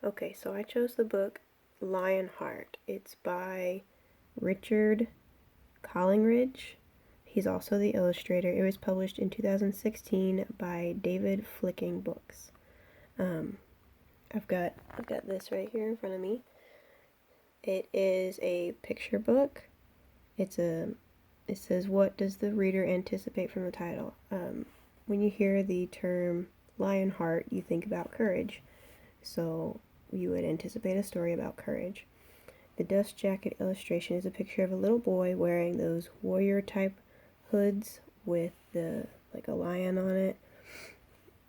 Okay, so I chose the book Lionheart. It's by Richard Collingridge. He's also the illustrator. It was published in 2016 by David Flicking Books. Um, I've got this right here in front of me. It is a picture book. It says, "What does the reader anticipate from the title?" When you hear the term Lionheart, you think about courage. So you would anticipate a story about courage. The dust jacket illustration is a picture of a little boy wearing those warrior type hoods with like a lion on it.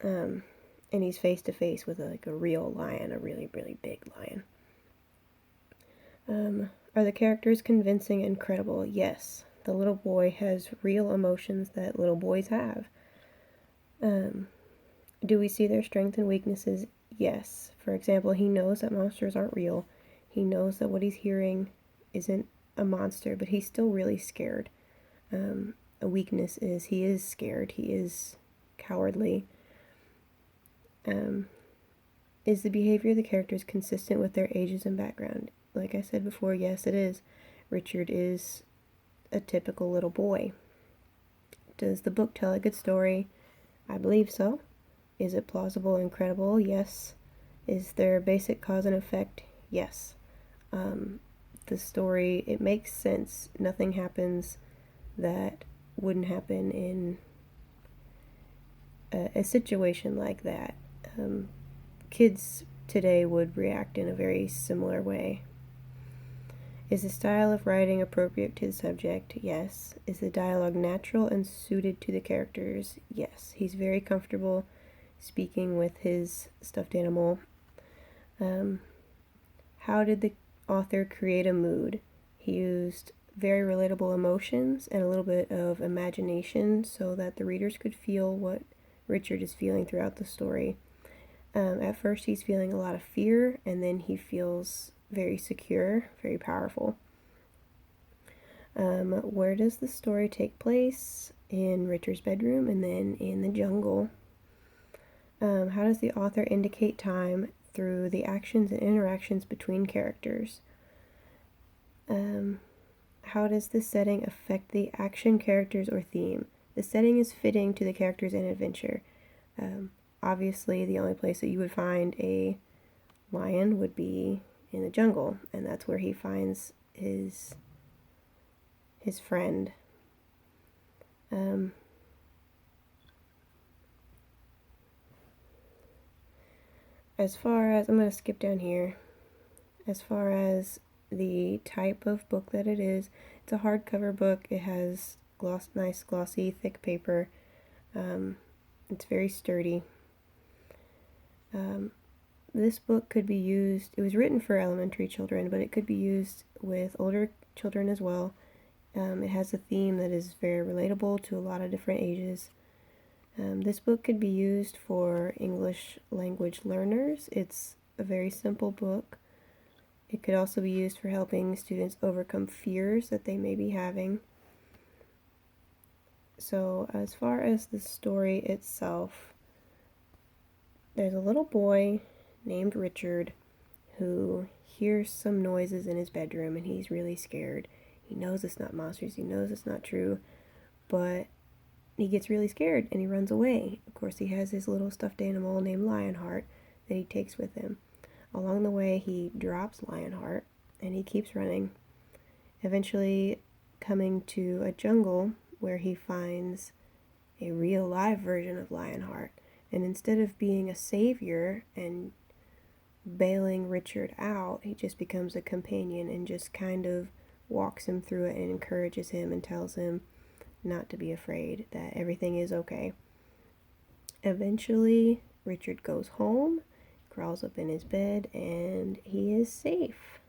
And he's face to face with like a real lion, a really, really big lion. Are the characters convincing and credible? Yes. The little boy has real emotions that little boys have. Do we see their strengths and weaknesses? Yes. For example, he knows that monsters aren't real. He knows that what he's hearing isn't a monster, but he's still really scared. A weakness is he is scared. He is cowardly. Is the behavior of the characters consistent with their ages and background? Like I said before, yes, it is. Richard is a typical little boy. Does the book tell a good story? I believe so. Is it plausible and credible? Yes. Is there basic cause and effect? Yes. The story, it makes sense. Nothing happens that wouldn't happen in a situation like that. Kids today would react in a very similar way. Is the style of writing appropriate to the subject? Yes. Is the dialogue natural and suited to the characters? Yes. He's very comfortable speaking with his stuffed animal. How did the author create a mood? He used very relatable emotions and a little bit of imagination so that the readers could feel what Richard is feeling throughout the story. At first he's feeling a lot of fear, and then he feels very secure, very powerful. Where does the story take place? In Richard's bedroom and then in the jungle. How does the author indicate time through the actions and interactions between characters? How does the setting affect the action, characters, or theme? The setting is fitting to the characters and adventure. Obviously, the only place that you would find a lion would be in the jungle, and that's where he finds his friend. As far as, I'm going to skip down here. As far as the type of book that it is, it's a hardcover book. It has nice, glossy, thick paper. It's very sturdy. This book could be used, it was written for elementary children, but it could be used with older children as well. It has a theme that is very relatable to a lot of different ages. This book could be used for English language learners. It's a very simple book. It could also be used for helping students overcome fears that they may be having. So as far as the story itself, there's a little boy named Richard who hears some noises in his bedroom, and he's really scared. He knows it's not monsters, he knows it's not true, but he gets really scared and he runs away. Of course, he has his little stuffed animal named Lionheart that he takes with him. Along the way, he drops Lionheart and he keeps running, eventually coming to a jungle where he finds a real live version of Lionheart. And instead of being a savior and bailing Richard out, he just becomes a companion and just kind of walks him through it and encourages him and tells him not to be afraid, that everything is okay. Eventually, Richard goes home, crawls up in his bed, and he is safe.